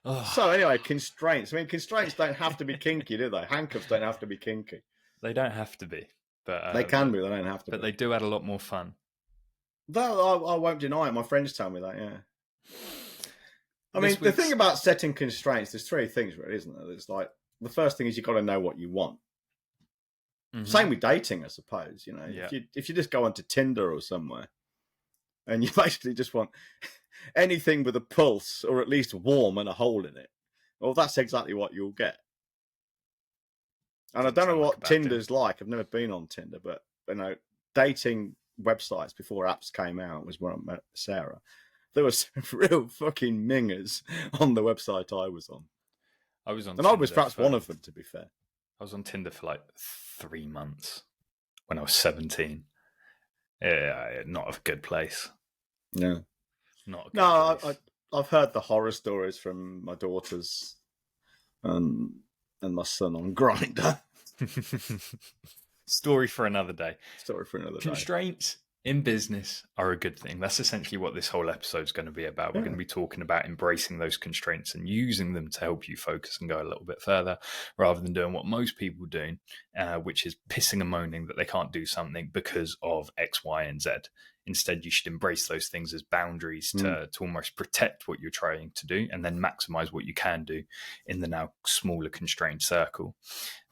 So anyway, constraints. I mean, constraints don't have to be kinky, do they? Handcuffs don't have to be kinky. They don't have to be, They can be. They don't have to but be. they do add a lot more fun. Though I won't deny it. My friends tell me that. Yeah. I mean, This the thing week's about setting constraints, there's three things, really, isn't there? It's like the first thing is you've got to know what you want. Same with dating, I suppose. You know, if you just go onto Tinder or somewhere, and you basically just want anything with a pulse or at least warm and a hole in it, well, that's exactly what you'll get. And I don't know what Tinder's like. I've never been on Tinder, but you know, dating websites before apps came out was where I met Sarah. There were some real fucking mingers on the website I was on. I was on, and I was perhaps one of them, to be fair. I was on Tinder for like 3 months when I was 17. Yeah, not a good place. No, not a good place. I've heard the horror stories from my daughters and my son on Grindr. Story for another day. Constraints in business are a good thing. That's essentially what this whole episode is going to be about. We're going to be talking about embracing those constraints and using them to help you focus and go a little bit further, rather than doing what most people do, which is pissing and moaning that they can't do something because of X, Y, and Z. Instead, you should embrace those things as boundaries to almost protect what you're trying to do, and then maximize what you can do in the now smaller constrained circle.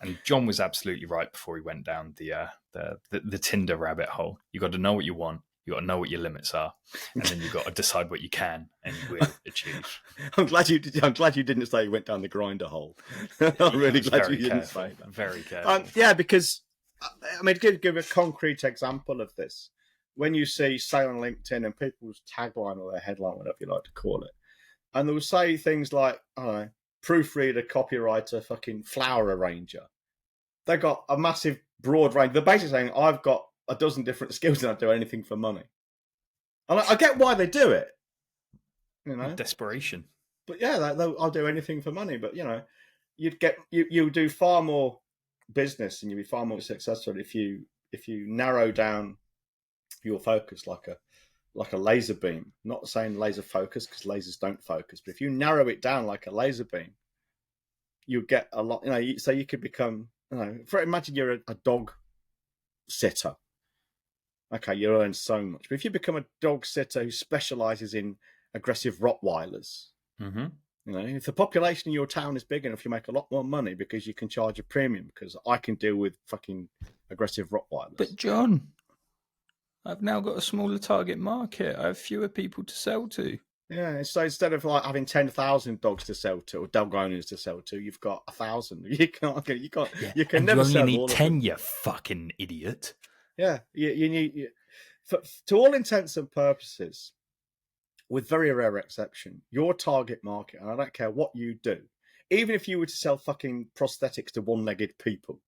And John was absolutely right before he went down the Tinder rabbit hole. You got to know what you want. You got to know what your limits are, and then you got to decide what you can and will achieve. I'm glad you didn't say you went down the Grindr hole. I'm really glad you didn't say that. Very careful. Yeah, because I mean, to give a concrete example of this, when you see, say, on LinkedIn and people's tagline or their headline, whatever you like to call it, and they'll say things like, I don't know, proofreader, copywriter, fucking flower arranger. They've got a massive broad range. They're basically saying, I've got a dozen different skills and I do anything for money. And I get why they do it. You know, desperation. But yeah, I'll do anything for money. But you know, you'll do far more business and you'll be far more successful if you narrow down your focus like a laser beam. Not saying laser focus, because lasers don't focus, but if you narrow it down like a laser beam, you get a lot. You know, so you could become. You know, imagine you're a dog sitter. Okay, you earn so much, but if you become a dog sitter who specialises in aggressive Rottweilers, you know, if the population in your town is big enough, you make a lot more money because you can charge a premium. Because I can deal with fucking aggressive Rottweilers. But John, I've now got a smaller target market. I have fewer people to sell to. Yeah, so instead of like having 10,000 dogs to sell to or dog owners to sell to, you've got 1,000. You can't. Yeah. You can never sell. You only need 10. You fucking idiot. Yeah, you need. To all intents and purposes, with very rare exception, your target market, and I don't care what you do, even if you were to sell fucking prosthetics to one-legged people,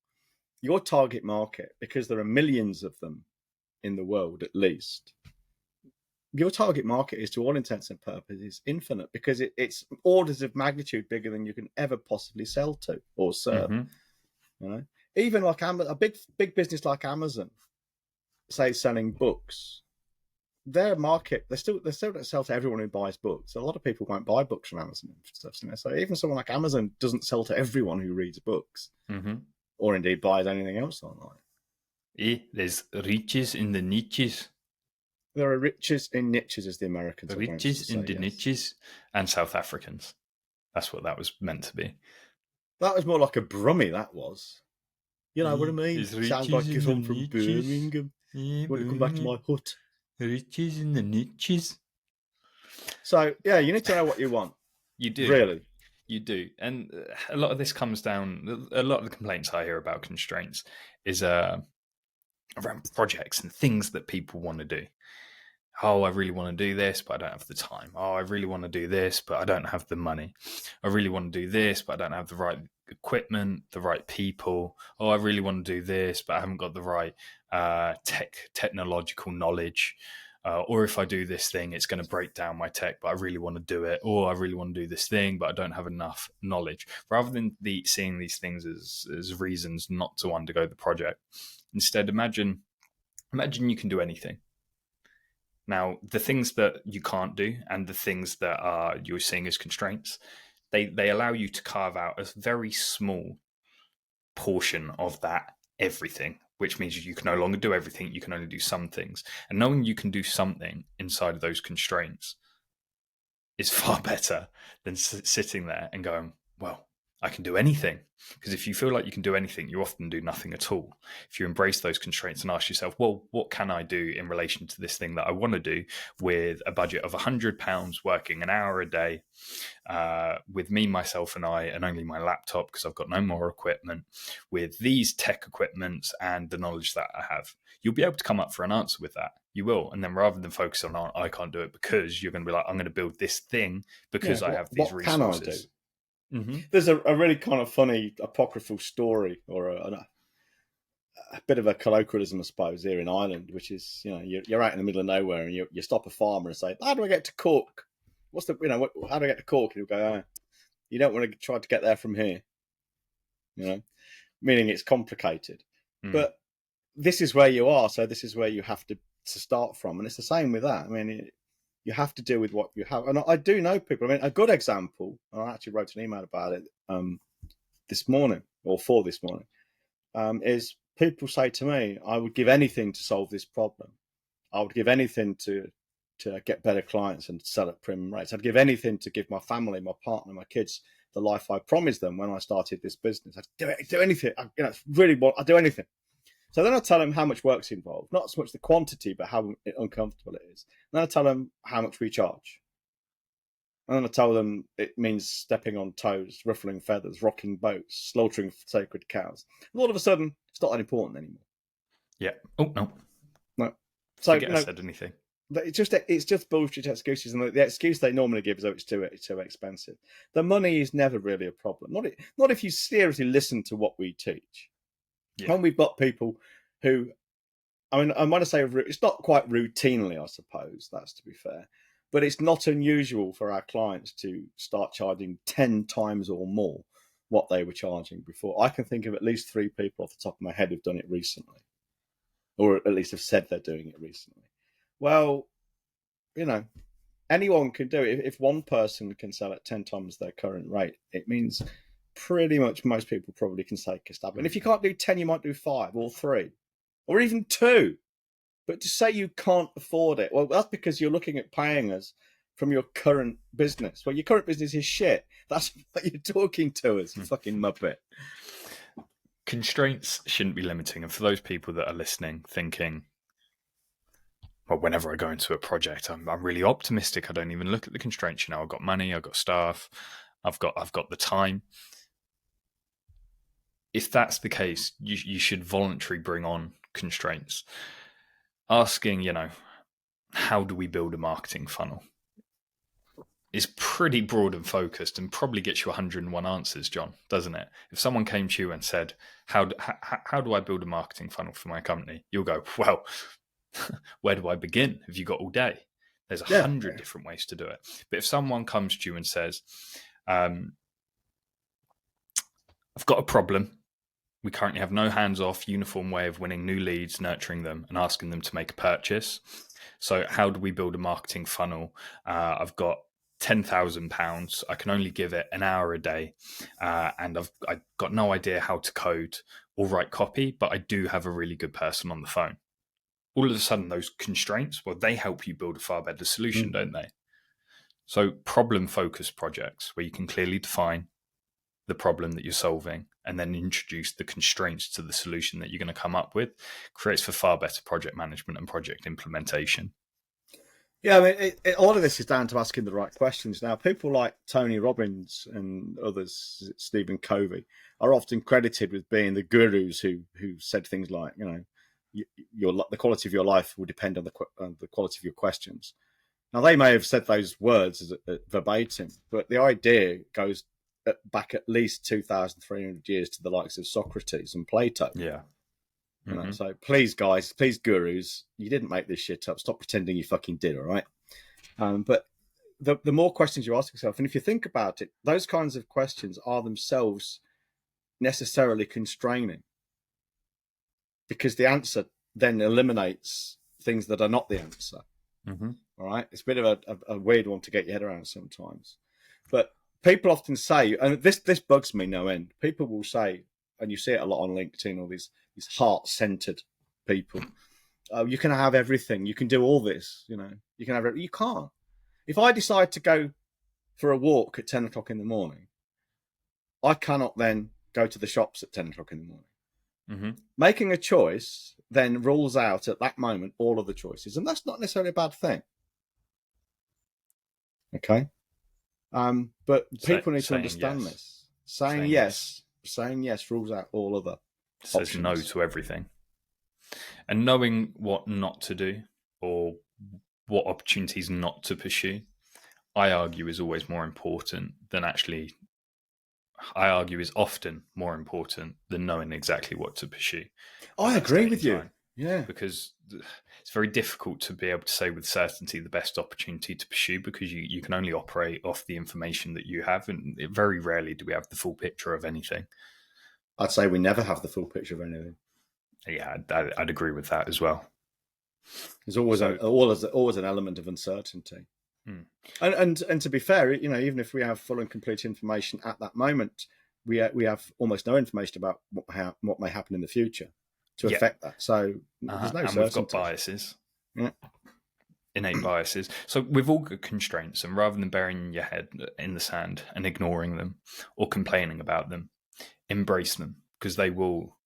your target market, because there are millions of them in the world at least, your target market is, to all intents and purposes, infinite, because it's orders of magnitude bigger than you can ever possibly sell to or serve. You know, even like a big business like Amazon, say selling books, their market, they still don't sell to everyone who buys books. A lot of people won't buy books from Amazon and stuff. You know? So even someone like Amazon doesn't sell to everyone who reads books, or indeed buys anything else online. There's riches in the niches. There are riches in niches, as the Americans. Riches in the niches, and South Africans. That's what that was meant to be. That was more like a Brummie. That was. You know what I mean? Sounds like you're from Birmingham. You want to come back to my hut? Riches in the niches. So yeah, you need to know what you want. You do. Really. You do. And a lot of this comes down, a lot of the complaints I hear about constraints is around projects and things that people want to do. Oh, I really want to do this, but I don't have the time. Oh, I really want to do this, but I don't have the money. I really want to do this, but I don't have the right equipment, the right people. Oh, I really want to do this, but I haven't got the right technological knowledge. Or if I do this thing, it's going to break down my tech, but I really want to do it. Or I really want to do this thing, but I don't have enough knowledge. Rather than seeing these things as reasons not to undergo the project, instead imagine you can do anything. Now, the things that you can't do and the things that you're seeing as constraints, they allow you to carve out a very small portion of that everything, which means you can no longer do everything. You can only do some things. And knowing you can do something inside of those constraints is far better than sitting there and going, well, I can do anything. Because if you feel like you can do anything, you often do nothing at all. If you embrace those constraints and ask yourself, well, what can I do in relation to this thing that I want to do with a budget of £100, working an hour a day, with me, myself, and I, and only my laptop because I've got no more equipment, with these tech equipments and the knowledge that I have, you'll be able to come up for an answer with that. You will. And then rather than focus on, I can't do it, because you're going to be like, I'm going to build this thing because I have these resources. What can I do? Mm-hmm. There's a really kind of funny apocryphal story, or a bit of a colloquialism, I suppose, here in Ireland, which is, you're out in the middle of nowhere and you stop a farmer and say, how do I get to Cork? How do I get to Cork? And he'll go, you don't want to try to get there from here. Meaning it's complicated. But this is where you are, so this is where you have to start from. And it's the same with that. I mean, you have to deal with what you have. And I do know people. I mean, a good example, I actually wrote an email about it this morning, is people say to me, I would give anything to solve this problem. I would give anything to get better clients and sell at premium rates. I'd give anything to give my family, my partner, my kids the life I promised them when I started this business. I'd do anything. I'd do anything. So then I tell them how much work's involved, not so much the quantity, but how uncomfortable it is. And then I tell them how much we charge. And then I tell them it means stepping on toes, ruffling feathers, rocking boats, slaughtering sacred cows. And all of a sudden, it's not that important anymore. Yeah. Oh, no. No. So, I said anything. It's just bullshit excuses. And the excuse they normally give is, it's too expensive. The money is never really a problem. Not if you seriously listen to what we teach. Yeah. When we've got people who, I mean, I want to say it's not quite routinely, I suppose, that's to be fair, but it's not unusual for our clients to start charging 10 times or more what they were charging before. I can think of at least 3 people off the top of my head who've done it recently, or at least have said they're doing it recently. Well, anyone can do it. If one person can sell at 10 times their current rate, it means pretty much most people probably can take a stab. And if you can't do 10, you might do 5 or 3 or even 2. But to say you can't afford it, well, that's because you're looking at paying us from your current business. Well, your current business is shit. That's what you're talking to us, you fucking muppet. Constraints shouldn't be limiting. And for those people that are listening, thinking, well, whenever I go into a project, I'm really optimistic. I don't even look at the constraints. I've got money, I've got staff, I've got the time. If that's the case, you should voluntarily bring on constraints. Asking, how do we build a marketing funnel is pretty broad and focused, and probably gets you 101 answers, John, doesn't it? If someone came to you and said, how do I build a marketing funnel for my company? You'll go, well, where do I begin? Have you got all day? There's 100 different ways to do it. But if someone comes to you and says, I've got a problem. We currently have no hands-off, uniform way of winning new leads, nurturing them, and asking them to make a purchase. So how do we build a marketing funnel? I've got £10,000. I can only give it an hour a day. And I've got no idea how to code or write copy, but I do have a really good person on the phone. All of a sudden, those constraints, well, they help you build a far better solution, don't they? So problem-focused projects where you can clearly define the problem that you're solving and then introduce the constraints to the solution that you're going to come up with creates for far better project management and project implementation. Yeah, I mean, all of this is down to asking the right questions. Now, people like Tony Robbins and others, Stephen Covey, are often credited with being the gurus who said things like, the quality of your life will depend on the quality of your questions. Now, they may have said those words as verbatim, but the idea goes back at least 2,300 years to the likes of Socrates and Plato. Yeah. So please, guys, please, gurus, you didn't make this shit up. Stop pretending you fucking did, all right? But the more questions you ask yourself, and if you think about it, those kinds of questions are themselves necessarily constraining, because the answer then eliminates things that are not the answer. All right? It's a bit of a weird one to get your head around sometimes. But people often say, and this bugs me no end. People will say, and you see it a lot on LinkedIn, all these heart-centered people. Oh, you can have everything. You can do all this. You know, you can have everything. You can't. If I decide to go for a walk at 10 o'clock in the morning, I cannot then go to the shops at 10 o'clock in the morning. Mm-hmm. Making a choice then rules out at that moment all of the choices, and that's not necessarily a bad thing. Okay, but people need to understand this. Saying yes rules out all other says options. No to everything, and knowing what not to do or what opportunities not to pursue, I argue is always more important than actually. I argue is often more important than knowing exactly what to pursue. I agree with you. Yeah, because it's very difficult to be able to say with certainty the best opportunity to pursue, because you can only operate off the information that you have, and very rarely do we have the full picture of anything. I'd say we never have the full picture of anything. Yeah, I'd agree with that as well. There's always always an element of uncertainty. And to be fair, you know, even if we have full and complete information at that moment, we have almost no information about what may happen in the future to affect that. So there's no certainty. We've got biases, innate biases. So we've all got constraints, and rather than burying your head in the sand and ignoring them or complaining about them, embrace them, because they will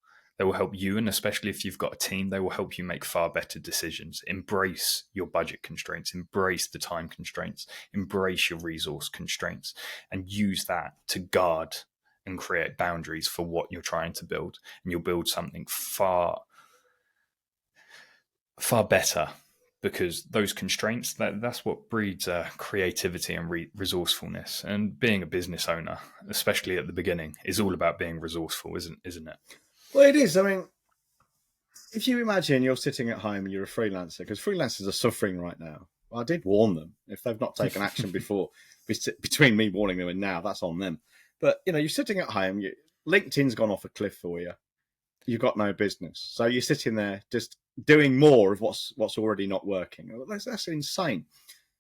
help you, and especially if you've got a team, they will help you make far better decisions. Embrace your budget constraints, embrace the time constraints, embrace your resource constraints, and use that to guard and create boundaries for what you're trying to build. And you'll build something far, far better, because those constraints, that's what breeds creativity and resourcefulness. And being a business owner, especially at the beginning, is all about being resourceful, isn't it? Well, it is. I mean, if you imagine you're sitting at home and you're a freelancer, because freelancers are suffering right now. Well, I did warn them. If they've not taken action before, between me warning them and now, that's on them. But, you know, you're sitting at home, LinkedIn's gone off a cliff for you. You've got no business. So you're sitting there just doing more of what's already not working. That's insane.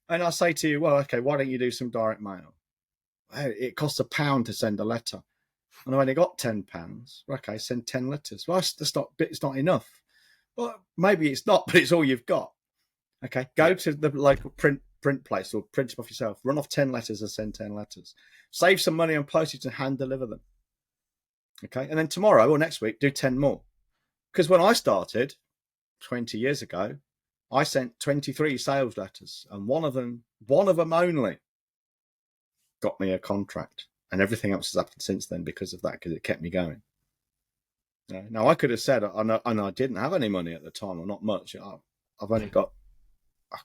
And I say to you, well, okay, why don't you do some direct mail? It costs £1 to send a letter. And I've only got £10. Okay, send 10 letters. Well, it's not enough. Well, maybe it's not, but it's all you've got. Okay, go to the local print place or print them off yourself. Run off 10 letters and send 10 letters. Save some money on postage and hand deliver them. Okay, and then tomorrow or next week, do 10 more. Because when I started 20 years ago, I sent 23 sales letters, and one of them only got me a contract. And everything else has happened since then because of that, because it kept me going. Now, I could have said, and I didn't have any money at the time, or not much. I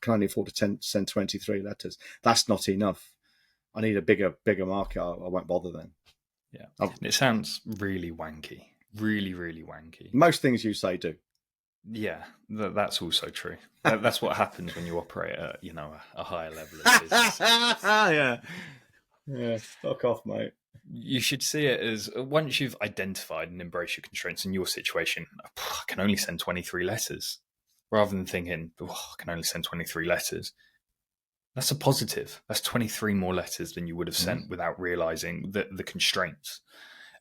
can only afford to send 23 letters. That's not enough. I need a bigger market. I won't bother then. Yeah. It sounds really wanky. Really, really wanky. Most things you say do. Yeah, that's also true. That's what happens when you operate at, a higher level of business. Yeah, fuck off, mate. You should see it as, once you've identified and embraced your constraints in your situation, I can only send 23 letters, rather than thinking, I can only send 23 letters. That's a positive. That's 23 more letters than you would have sent without realizing the constraints.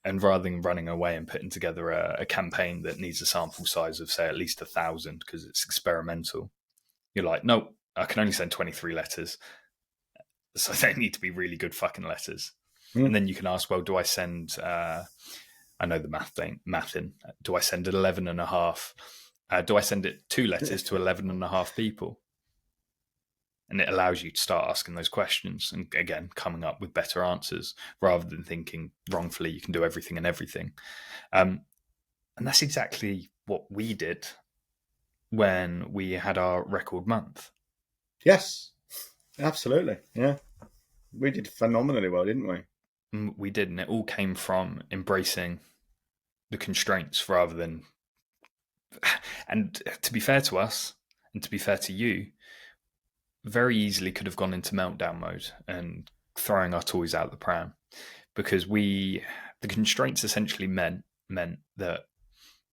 And rather than running away and putting together a campaign that needs a sample size of, say, at least 1,000 because it's experimental, you're like, no, I can only send 23 letters. So they need to be really good fucking letters. And then you can ask, well, do I send, I know the math in, do I send 11 and a half? Do I send it 2 letters to 11 and a half people? And it allows you to start asking those questions and, again, coming up with better answers rather than thinking wrongfully you can do everything and everything. And that's exactly what we did when we had our record month. Yes, absolutely. Yeah. We did phenomenally well, didn't we? We did, and it all came from embracing the constraints rather than... And to be fair to us, and to be fair to you, very easily could have gone into meltdown mode and throwing our toys out the pram, because the constraints essentially meant that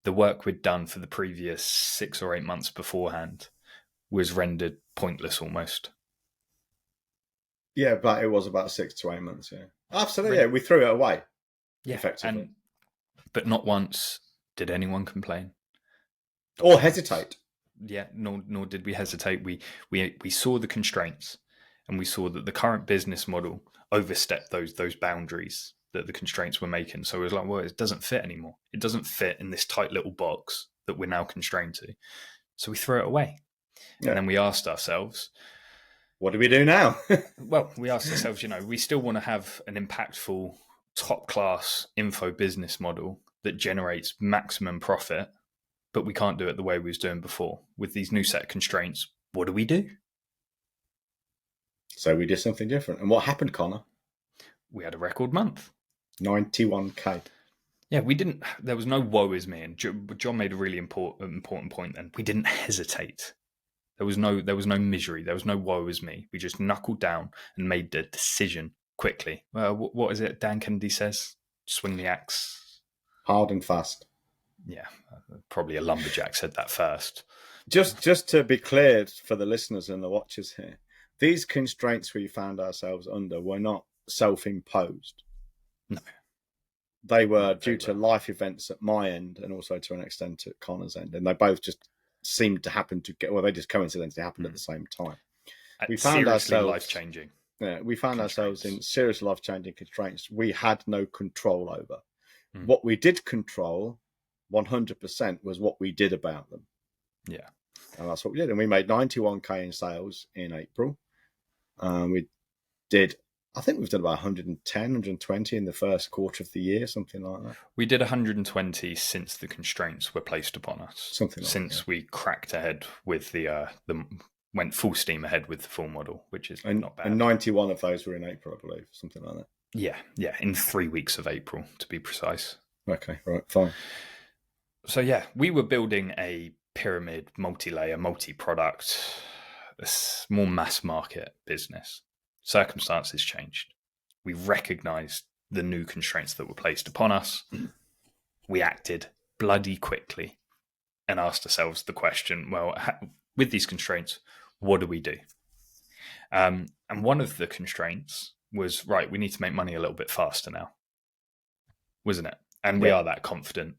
the work we'd done for the previous 6 or 8 months beforehand was rendered pointless almost. Yeah, but it was about 6 to 8 months, yeah. Absolutely, yeah. We threw it away, Yeah, effectively. But not once did anyone complain or hesitate. Yeah, nor did we hesitate. We saw the constraints, and we saw that the current business model overstepped those boundaries that the constraints were making. So it was like, well, it doesn't fit anymore. It doesn't fit in this tight little box that we're now constrained to. So we threw it away. Yeah. And then we asked ourselves, what do we do now? Well, we asked ourselves, we still want to have an impactful, top-class info business model that generates maximum profit, but we can't do it the way we was doing before. With these new set of constraints, what do we do? So we did something different. And what happened, Connor? We had a record month. 91k. Yeah, we didn't. There was no woe is me, and John made a really important point. Then we didn't hesitate. There was no misery. There was no woe is me. We just knuckled down and made the decision quickly. What is it Dan Kennedy says? Swing the axe. Hard and fast. Yeah, probably a lumberjack said that first. Just to be clear for the listeners and the watchers here, these constraints we found ourselves under were not self-imposed. No. They were due to life events at my end and also to an extent at Connor's end. And they both just seemed to happen to get, well, they just coincidentally happened at the same time. We found ourselves life-changing. Yeah, we found ourselves in serious life-changing constraints we had no control over. What we did control 100% was what we did about them. Yeah. And that's what we did. And we made 91k in sales in April. We did, I think we've done about 110, 120 in the first quarter of the year, something like that. We did 120 since the constraints were placed upon us. Something like since that. We cracked ahead with the went full steam ahead with the full model, which is not bad. And 91 of those were in April, I believe, something like that. Yeah, in 3 weeks of April, to be precise. Okay, right, fine. So yeah, we were building a pyramid, multi-layer, multi-product, more mass market business. Circumstances changed. We recognized the new constraints that were placed upon us. We acted bloody quickly and asked ourselves the question, well, with these constraints, what do we do? And one of the constraints was, right, we need to make money a little bit faster now, wasn't it? And we are that confident.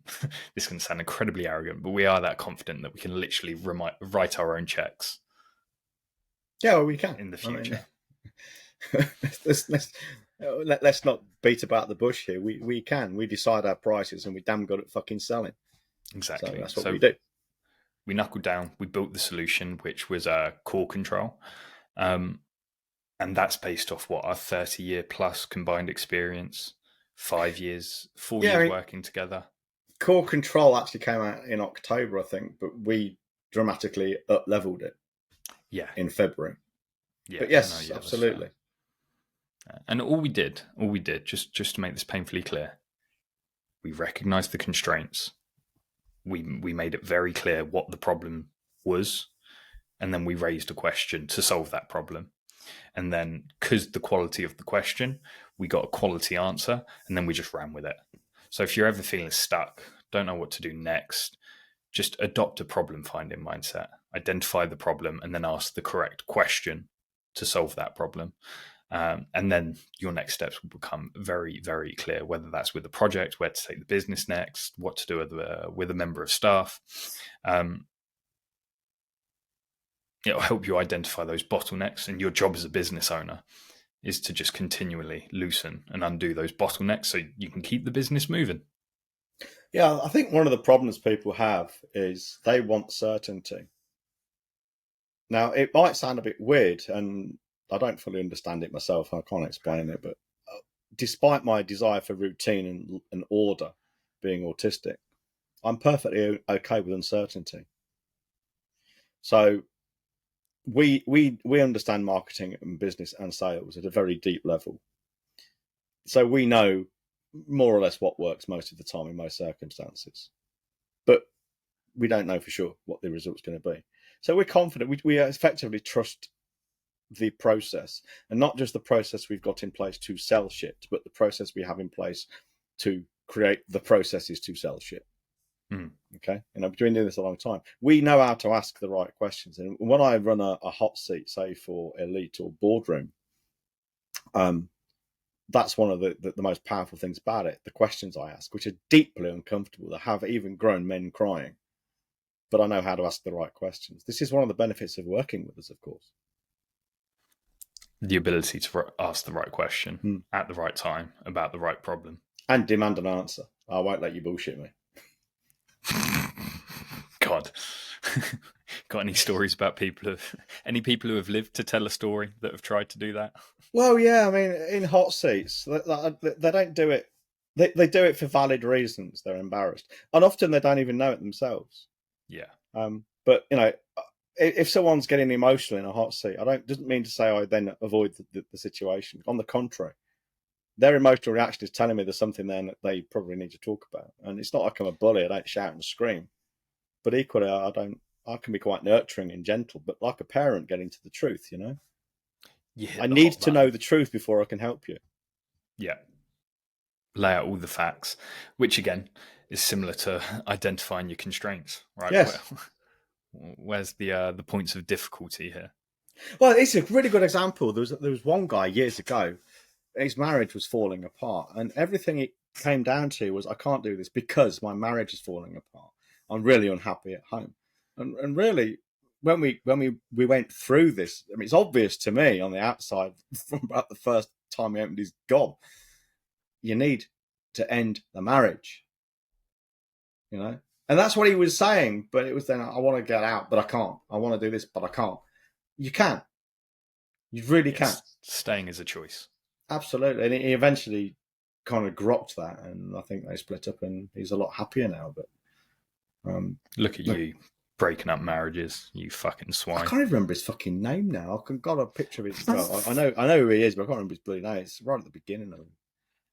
This can sound incredibly arrogant, but we are that confident that we can literally write our own checks. Yeah, well, we can in the future. I mean, let's not beat about the bush here. We can. We decide our prices, and we're damn good at fucking selling. Exactly. So that's what we do. We knuckled down. We built the solution, which was core control, and that's based off what our 30-year plus combined experience. 4 years working together. Core control actually came out in October, I think, but we dramatically up-leveled it. Yeah. In February. Yeah. But yes, absolutely. And all we did, just to make this painfully clear, we recognized the constraints. We made it very clear what the problem was, and then we raised a question to solve that problem. And then, because the quality of the question, we got a quality answer, and then we just ran with it. So if you're ever feeling stuck, don't know what to do next, just adopt a problem-finding mindset. Identify the problem, and then ask the correct question to solve that problem. And then your next steps will become very, very clear, whether that's with the project, where to take the business next, what to do with a member of staff. It'll help you identify those bottlenecks, and your job as a business owner is to just continually loosen and undo those bottlenecks so you can keep the business moving. Yeah, I think one of the problems people have is they want certainty. Now, it might sound a bit weird, and I don't fully understand it myself. I can't explain it, but despite my desire for routine and order, being autistic, I'm perfectly okay with uncertainty. So we understand marketing and business and sales at a very deep level. So we know more or less what works most of the time in most circumstances, but we don't know for sure what the result's going to be. So we're confident. We effectively trust the process, and not just the process we've got in place to sell shit, but the process we have in place to create the processes to sell shit. Okay, and I've been doing this a long time. We know how to ask the right questions, and when I run a hot seat, say for Elite or Boardroom, that's one of the most powerful things about it. The questions I ask, which are deeply uncomfortable, that have even grown men crying, but I know how to ask the right questions. This is one of the benefits of working with us, of course. The ability to ask the right question at the right time about the right problem. And demand an answer. I won't let you bullshit me. God. Got any stories about any people who have lived to tell a story that have tried to do that? Well, yeah, I mean, in hot seats, they don't do it. They do it for valid reasons. They're embarrassed, and often they don't even know it themselves. Yeah. But you know, if someone's getting emotional in a hot seat, doesn't mean to say I then avoid the situation. On the contrary, their emotional reaction is telling me there's something there that they probably need to talk about. And it's not like I'm a bully. I don't shout and scream, but equally, I can be quite nurturing and gentle, but like a parent getting to the truth, you know. I need to know the truth before I can help you. Yeah. Lay out all the facts, which again is similar to identifying your constraints, right? Yes. Where's the points of difficulty here? Well, it's a really good example. There was one guy years ago, his marriage was falling apart, and everything it came down to was, I can't do this because my marriage is falling apart. I'm really unhappy at home. And really, when we went through this, I mean, it's obvious to me on the outside from about the first time he opened his gob, you need to end the marriage, you know. And that's what he was saying. But it was then, I want to get out, but I can't. I want to do this, but I can't. You can. You really can. Staying is a choice. Absolutely. And he eventually kind of grokked that, and I think they split up, and he's a lot happier now. But look at you breaking up marriages, you fucking swine. I can't even remember his fucking name now. I've got a picture of his. Well, I know who he is, but I can't remember his bloody name. It's right at the beginning of him.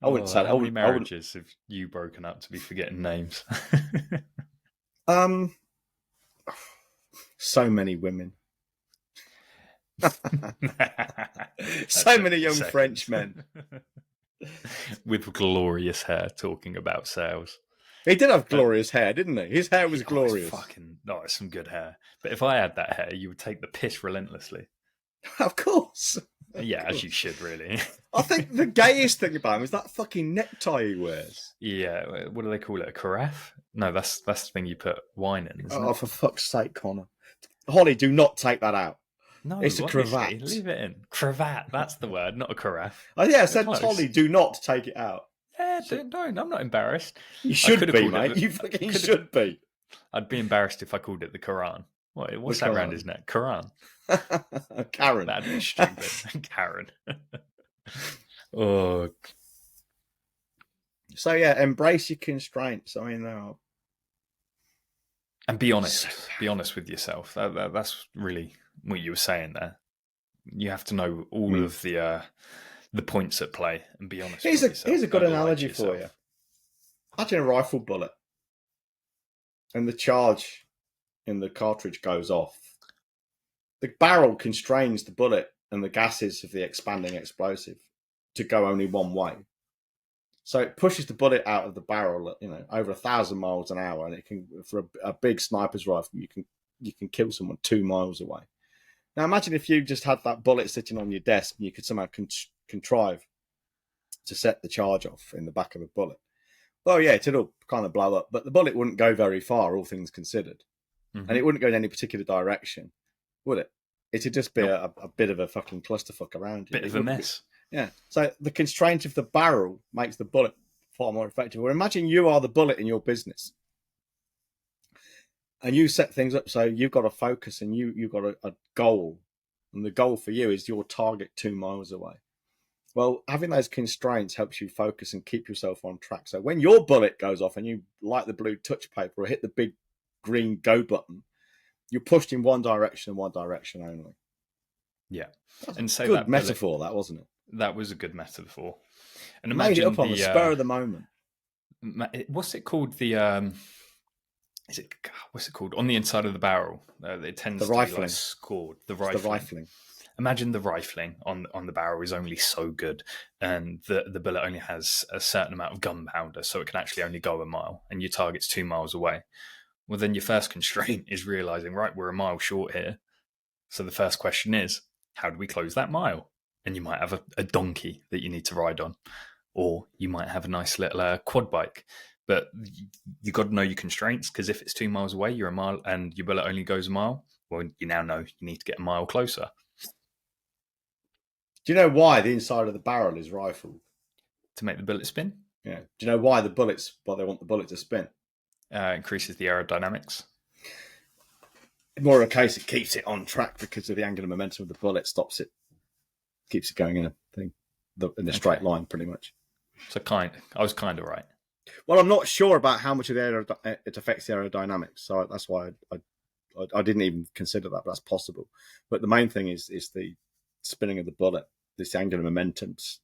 I wouldn't say how many marriages have you broken up to be forgetting names? So many women. So many young French men with glorious hair talking about sales. He did have glorious hair, didn't he? His hair was glorious. It's some good hair. But if I had that hair, you would take the piss relentlessly. Of course. Yeah, as you should, really. I think the gayest thing about him is that fucking necktie he wears. Yeah, what do they call it? A carafe? No, that's the thing you put wine in, isn't it? For fuck's sake, Connor. Holly, do not take that out. No, it's a cravat. Leave it in. Cravat, that's the word, not a carafe. Oh yeah, I said, Holly, do not take it out. Yeah, don't. I'm not embarrassed. You should be, mate. You fucking should be. I'd be embarrassed if I called it the Quran. What's that around his neck? Quran. Karen. That'd be stupid. Karen. Oh. So yeah, embrace your constraints. I mean, and be honest. Be honest with yourself. That's really what you were saying there. You have to know all of the points at play and be honest with yourself. Here's a good analogy for you. Imagine a rifle bullet and the charge in the cartridge goes off. The barrel constrains the bullet and the gases of the expanding explosive to go only one way. So it pushes the bullet out of the barrel, over 1,000 miles an hour, and it can, for a big sniper's rifle, you can kill someone 2 miles away. Now imagine if you just had that bullet sitting on your desk and you could somehow contrive to set the charge off in the back of a bullet. Well, yeah, it'll kind of blow up, but the bullet wouldn't go very far, all things considered. Mm-hmm. And it wouldn't go in any particular direction, would it? It'd just be a bit of a fucking clusterfuck around you. Bit of a mess. Yeah. So the constraint of the barrel makes the bullet far more effective. Or imagine you are the bullet in your business. And you set things up so you've got a focus and you've got a goal. And the goal for you is your target 2 miles away. Well, having those constraints helps you focus and keep yourself on track. So when your bullet goes off and you light the blue touch paper or hit the big green go button, you're pushed in one direction and one direction only. Yeah. And so good metaphor, that wasn't it? That was a good metaphor. And imagine made it up on the spur of the moment. What's it called? What's it called? On the inside of the barrel, it tends to be scored. The rifling. Imagine the rifling on the barrel is only so good, and the bullet only has a certain amount of gunpowder, so it can actually only go a mile, and your target's 2 miles away. Well, then your first constraint is realizing, right, we're a mile short here. So the first question is, how do we close that mile? and you might have a donkey that you need to ride on, or you might have a nice little quad bike. But you got to know your constraints, because if it's 2 miles away, you're a mile, and your bullet only goes a mile. Well, you now know you need to get a mile closer. Do you know why the inside of the barrel is rifled? To make the bullet spin? Yeah. Do you know why they want the bullet to spin? Increases the aerodynamics. More in a case, it keeps it on track because of the angular momentum of the bullet, keeps it going in a thing, in a straight line, pretty much. So I was kind of right. Well, I'm not sure about how much of it affects the aerodynamics, so that's why I didn't even consider that, but that's possible. But the main thing is the spinning of the bullet, this angular momentum. It's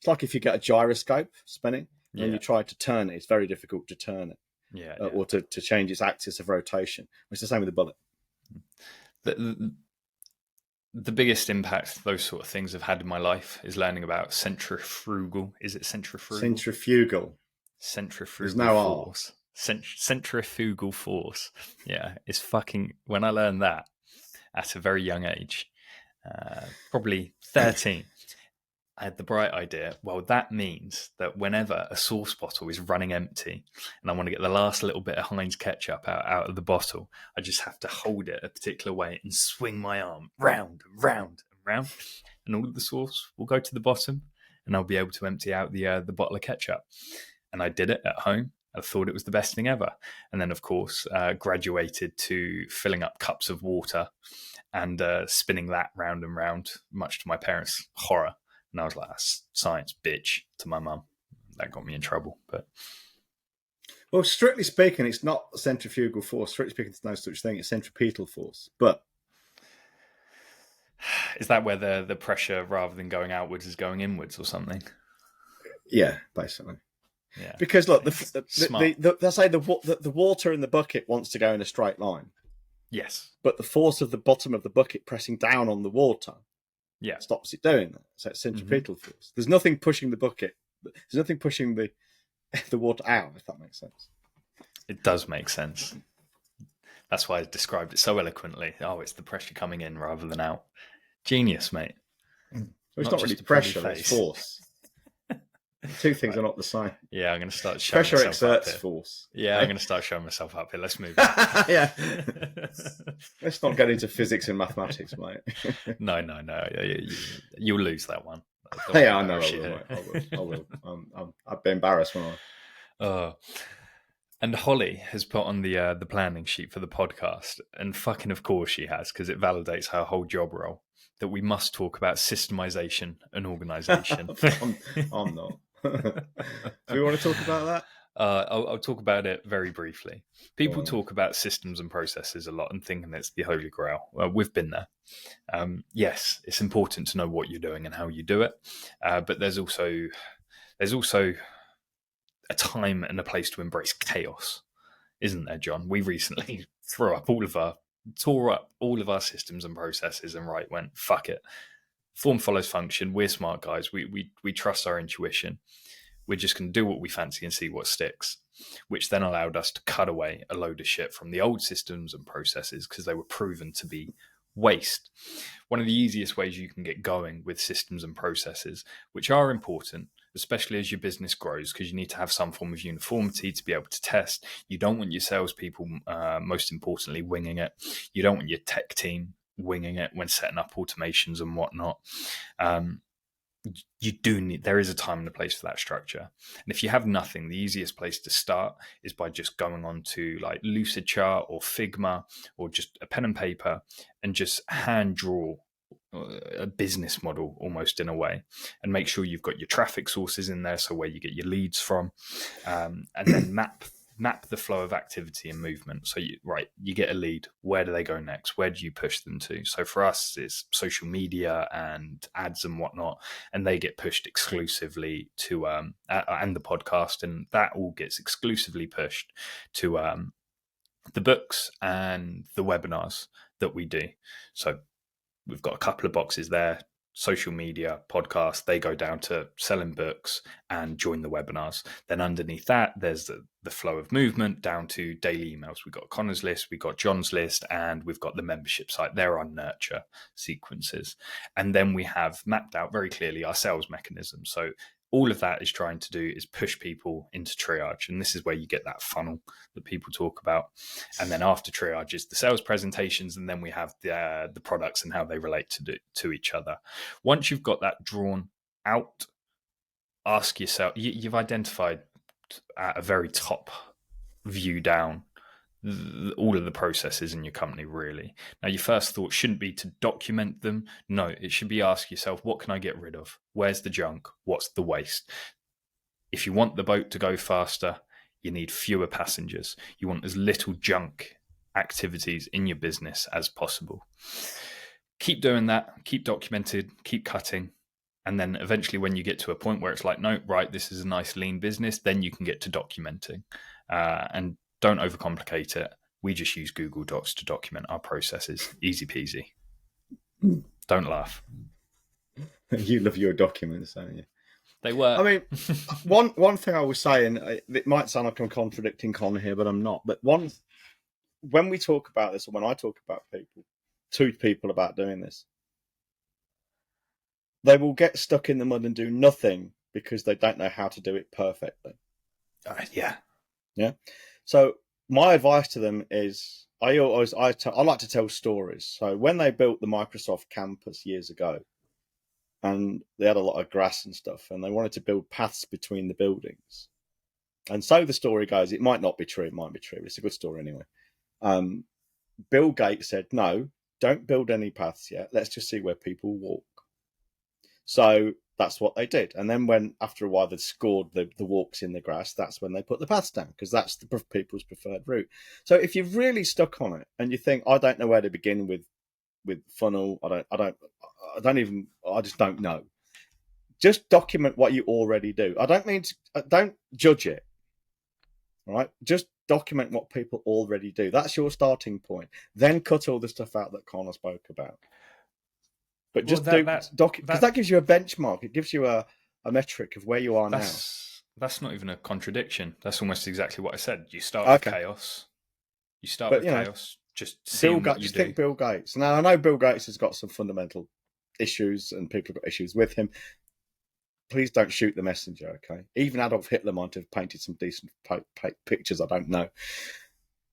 like if you get a gyroscope spinning and you try to turn it, it's very difficult to turn it, or to change its axis of rotation. It's the same with the bullet. The biggest impact those sort of things have had in my life is learning about centrifugal. Is it centrifugal? Centrifugal force. Centrifugal force. Yeah, it's fucking. When I learned that at a very young age, probably 13, I had the bright idea. Well, that means that whenever a sauce bottle is running empty and I want to get the last little bit of Heinz ketchup out of the bottle, I just have to hold it a particular way and swing my arm round and round and round, and all of the sauce will go to the bottom, and I'll be able to empty out the bottle of ketchup. And I did it at home. I thought it was the best thing ever. And then, of course, graduated to filling up cups of water and spinning that round and round, much to my parents' horror. And I was like, that's science, bitch, to my mum. That got me in trouble. But well, strictly speaking, it's not centrifugal force. Strictly speaking, there's no such thing. It's centripetal force. But is that where the pressure, rather than going outwards, is going inwards or something? Yeah, basically. Yeah. Because look, let's say the water in the bucket wants to go in a straight line. Yes. But the force of the bottom of the bucket pressing down on the water stops it doing that. So it's centripetal force. There's nothing pushing the bucket. There's nothing pushing the water out, if that makes sense. It does make sense. That's why I described it so eloquently. Oh, it's the pressure coming in rather than out. Genius, mate. Well, it's not really pressure, it's force. Two things are not the same. Yeah, I'm going to start showing pressure exerts force. Yeah, I'm going to start showing myself up here. Let's move on. Yeah. Let's not get into physics and mathematics, mate. No. You'll lose that one. Yeah, I know I will. I'd be embarrassed when I... And Holly has put on the planning sheet for the podcast, and fucking of course she has, because it validates her whole job role, that we must talk about systemization and organization. I'm not. Do we want to talk about that? I'll talk about it very briefly. People talk about systems and processes a lot and thinking it's the holy grail. Well, we've been there. Yes, it's important to know what you're doing and how you do it, but there's also a time and a place to embrace chaos, isn't there, John? We recently tore up all of our systems and processes and went, fuck it. Form follows function. We're smart guys. We trust our intuition. We're just going to do what we fancy and see what sticks, which then allowed us to cut away a load of shit from the old systems and processes because they were proven to be waste. One of the easiest ways you can get going with systems and processes, which are important, especially as your business grows, because you need to have some form of uniformity to be able to test. You don't want your salespeople, most importantly, winging it. You don't want your tech team winging it when setting up automations and whatnot. There is a time and a place for that structure. And if you have nothing, the easiest place to start is by just going on to like Lucidchart or Figma or just a pen and paper and just hand draw a business model almost in a way, and make sure you've got your traffic sources in there, so where you get your leads from, and then map the flow of activity and movement. So you get a lead, where do they go next, where do you push them to? So for us it's social media and ads and whatnot, and they get pushed exclusively to and the podcast, and that all gets exclusively pushed to the books and the webinars that we do. So we've got a couple of boxes there social media, podcasts, they go down to selling books and join the webinars. Then underneath that, there's the flow of movement down to daily emails. We've got Connor's list, we've got John's list, and we've got the membership site. There are nurture sequences. And then we have mapped out very clearly our sales mechanism. So all of that is trying to do is push people into triage. And this is where you get that funnel that people talk about. And then after triage is the sales presentations. And then we have the products and how they relate to each other. Once you've got that drawn out, ask yourself, you've identified at a very top view down all of the processes in your company, really. Now, your first thought shouldn't be to document them. No, it should be ask yourself, what can I get rid of? Where's the junk? What's the waste? If you want the boat to go faster, you need fewer passengers. You want as little junk activities in your business as possible. Keep doing that, keep documented, keep cutting. And then eventually when you get to a point where it's like, no, right, this is a nice lean business, then you can get to documenting. And don't overcomplicate it. We just use Google Docs to document our processes. Easy peasy. Don't laugh. You love your documents, don't you? They work. I mean, one thing I was saying, it might sound like I'm contradicting Connor here, but I'm not. But when we talk about this, or when I talk about to people about doing this, they will get stuck in the mud and do nothing because they don't know how to do it perfectly. Yeah. So my advice to them is, I like to tell stories. So when they built the Microsoft campus years ago, and they had a lot of grass and stuff, and they wanted to build paths between the buildings. And so the story goes, it might not be true, it might be true. It's a good story anyway. Bill Gates said, no, don't build any paths yet. Let's just see where people walk. So that's what they did. And then when, after a while, they scored the walks in the grass, that's when they put the paths down, because that's the people's preferred route. So if you're really stuck on it and you think, I don't know where to begin with funnel, I just don't know. Just document what you already do. Don't judge it. All right? Just document what people already do. That's your starting point. Then cut all the stuff out that Connor spoke about. But just because that gives you a benchmark. It gives you a metric of where you are now. That's not even a contradiction. That's almost exactly what I said. You start with chaos. You start with chaos. Just seeing what you do. Think Bill Gates. Now, I know Bill Gates has got some fundamental issues and people have got issues with him. Please don't shoot the messenger, okay? Even Adolf Hitler might have painted some decent pictures, I don't know.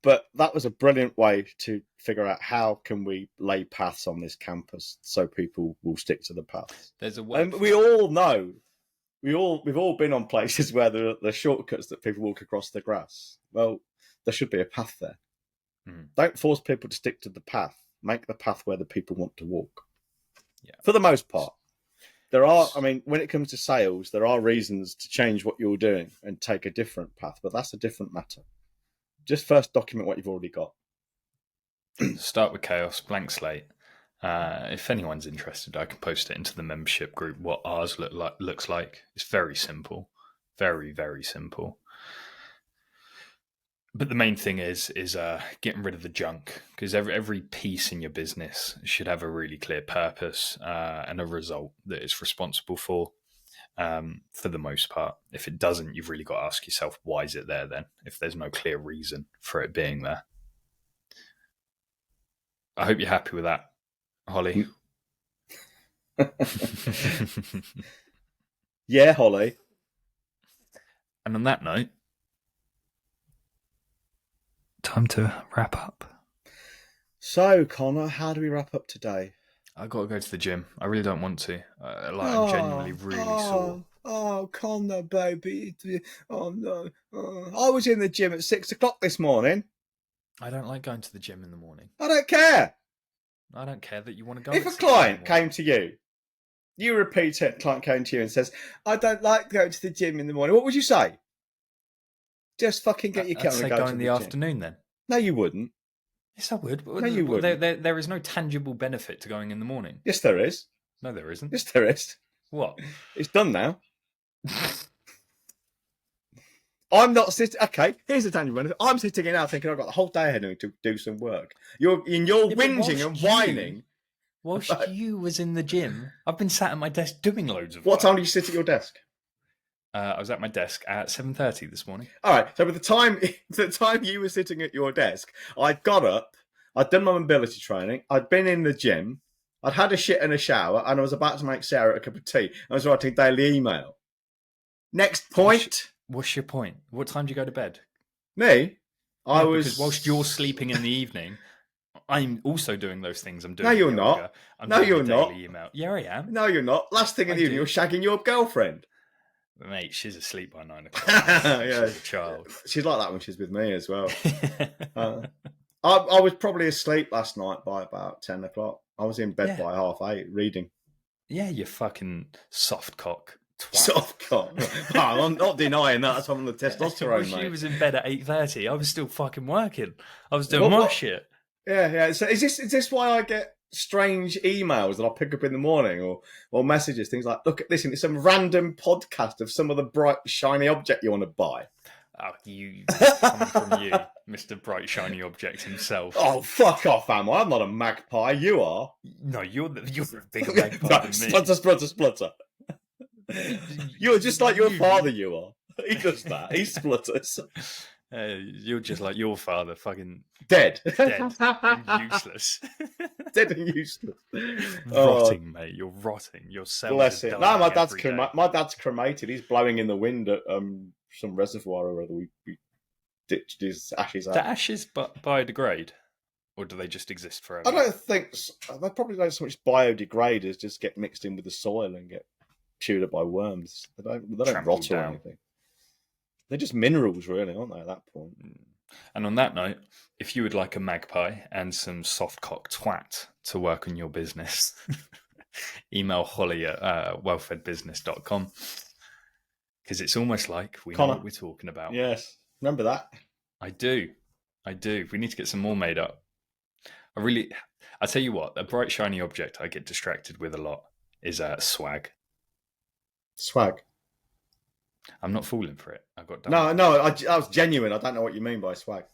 But that was a brilliant way to figure out how can we lay paths on this campus so people will stick to the paths. There's a way. And we all know, we've all been on places where there are shortcuts that people walk across the grass. Well, there should be a path there. Don't force people to stick to the path. Make the path where the people want to walk. Yeah. For the most part. When it comes to sales, there are reasons to change what you're doing and take a different path, but that's a different matter. Just first document what you've already got. Start with chaos, blank slate. If anyone's interested, I can post it into the membership group, what ours looks like. It's very simple. Very, very simple. But the main thing is getting rid of the junk, because every piece in your business should have a really clear purpose and a result that it's responsible for the most part. If it doesn't, you've really got to ask yourself, why is it there then, if there's no clear reason for it being there? I hope you're happy with that, Holly. Yeah, Holly. And on that note, time to wrap up. So, Connor, how do we wrap up today? I got to go to the gym. I really don't want to. I'm genuinely really sore. Oh, Connor, baby. Oh, no. I was in the gym at 6 o'clock this morning. I don't like going to the gym in the morning. I don't care. I don't care that you want to go. If a client came to you, you repeat it, client came to you and says, I don't like going to the gym in the morning, what would you say? Just fucking get your camera and go to in the afternoon then. No, you wouldn't. Yes, I would. No, you wouldn't. There is no tangible benefit to going in the morning. Yes, there is. No, there isn't. Yes, there is. What? It's done now. I'm not sitting. Okay, here's the tangible benefit. I'm sitting here now thinking I've got the whole day ahead of me to do some work. You're whinging and whining. Whilst you was in the gym, I've been sat at my desk doing loads of What work. time do you sit at your desk? I was at my desk at 7:30 this morning. All right. So by the time you were sitting at your desk, I'd got up, I'd done my mobility training, I'd been in the gym, I'd had a shit and a shower, and I was about to make Sarah a cup of tea. I was writing daily email. Next point. What's your point? What time do you go to bed? Me? Because whilst you're sleeping in the evening, I'm also doing those things. I'm doing. No, you're yoga. not. I'm No, doing you're my not. daily email. Yeah, I am. No, you're not. Last thing in the evening, you're shagging your girlfriend. Mate, she's asleep by 9 o'clock. Yeah. She's a child. She's like that when she's with me as well. I was probably asleep last night by about 10 o'clock. I was in bed by 8:30 reading. Yeah, you fucking soft cock. Twat. Soft cock. Oh, I'm not denying that. That's why I'm on the testosterone, mate. She was in bed at 8:30. I was still fucking working. I was doing my shit. Yeah. So is this why I get strange emails that I'll pick up in the morning or messages, things like, look, listen, it's some random podcast of some of the bright, shiny object you want to buy? Oh, coming from you, Mr. Bright Shiny Object himself. Oh, fuck off, am I? I'm not a magpie. You are. No, you're a bigger magpie than me. Splutter. You're just like your father, you are. He does that. He splutters. You're just like your father, fucking dead and useless. Dead and useless. Rotting, mate. You're rotting. Your cells. Bless him. No, my dad's cremated. He's blowing in the wind at some reservoir or other. We ditched his ashes out. Do ashes biodegrade, or do they just exist forever? I don't think so. They probably don't so much biodegrade as just get mixed in with the soil and get chewed up by worms. They don't rot or anything. They're just minerals, really, aren't they, at that point? And on that note, if you would like a magpie and some soft-cock twat to work on your business, email Holly at wellfedbusiness.com, because it's almost like we know what we're talking about. Yes. Remember that? I do. We need to get some more made up. I tell you what, a bright, shiny object I get distracted with a lot is swag. Swag? I'm not falling for it. I got done. No, I was genuine. I don't know what you mean by swag.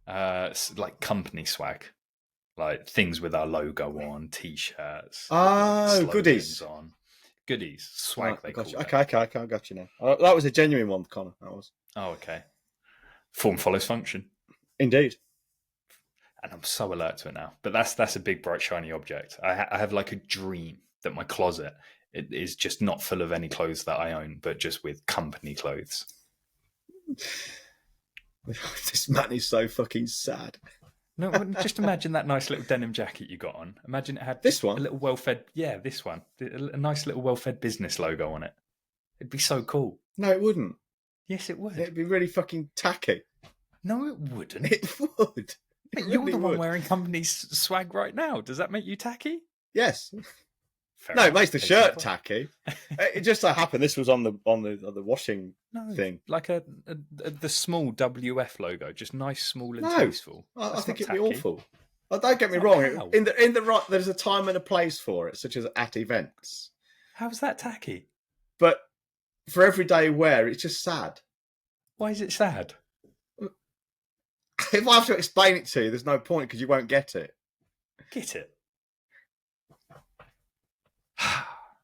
Like company swag, like things with our logo on, t-shirts. Oh, goodies on. Goodies, swag. They call it. Okay, I got you now. That was a genuine one, Connor. That was. Oh, okay. Form follows function. Indeed. And I'm so alert to it now. But that's a big, bright, shiny object. I have like a dream that my closet it is just not full of any clothes that I own, but just with company clothes. This man is so fucking sad. No, just imagine that nice little denim jacket you got on. Imagine it had this one, a little well-fed. Yeah, this one, a nice little well-fed business logo on it. It'd be so cool. No, it wouldn't. Yes, it would. It'd be really fucking tacky. No, it wouldn't. It would. But you're the one wearing company swag right now. Does that make you tacky? Yes. No, it makes the shirt tacky. It just so happened this was on the washing thing. Like the small WF logo, just nice, small, and tasteful. I think it'd be awful. Don't get me wrong. In the right, there's a time and a place for it, such as at events. How's that tacky? But for everyday wear, it's just sad. Why is it sad? If I have to explain it to you, there's no point because you won't get it. Get it.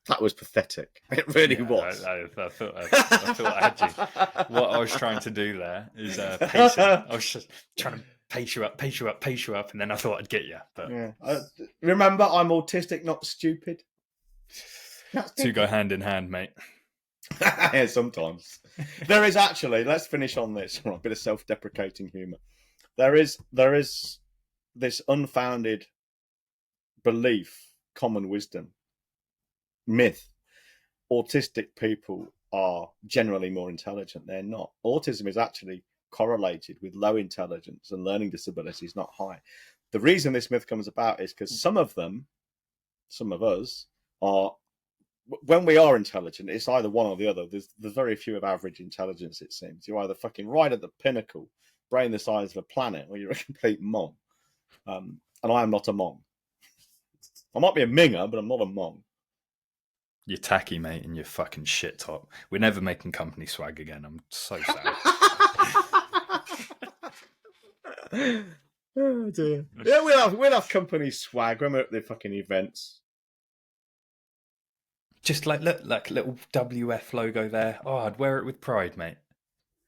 That was pathetic. It really was. I thought I had you. What I was trying to do there is pacing. I was just trying to pace you up, and then I thought I'd get you. But remember, I'm autistic, not stupid. Two go hand in hand, mate. Yeah, sometimes. There is actually. Let's finish on this. A bit of self-deprecating humour. There is this unfounded belief, common wisdom. Myth. Autistic people are generally more intelligent. They're not. Autism is actually correlated with low intelligence and learning disabilities, not high. The reason this myth comes about is because some of us are, when we are intelligent, it's either one or the other. There's very few of average intelligence, it seems. You're either fucking right at the pinnacle, brain the size of a planet, or you're a complete mong. And I am not a mong. I might be a minger, but I'm not a mong. You're tacky, mate, and you're fucking shit top. We're never making company swag again. I'm so sad. Oh dear. Yeah, we'll have company swag when we're at the fucking events. Just like look, like a little WF logo there. Oh, I'd wear it with pride, mate.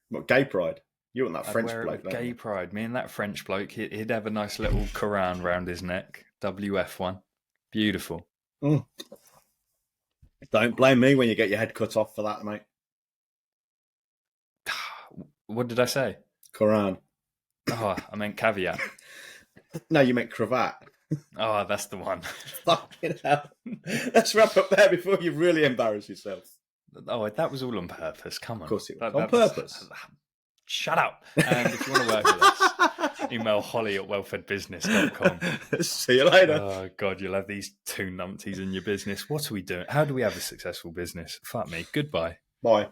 What, gay pride? You want that I'd French wear bloke, it with don't gay you? pride. Me and that French bloke, he'd have a nice little Quran round his neck. WF one. Beautiful. Mm. Don't blame me when you get your head cut off for that, mate. What did I say? Quran. Oh, I meant caveat. No, you meant cravat. Oh, that's the one. Fucking hell. Let's wrap up there before you really embarrass yourself. Oh, that was all on purpose. Come on. Of course it was. On purpose. Shut up. And if you want to work with us, email holly@wellfedbusiness.com. See you later. Oh, God, you'll have these two numpties in your business. What are we doing? How do we have a successful business? Fuck me. Goodbye. Bye.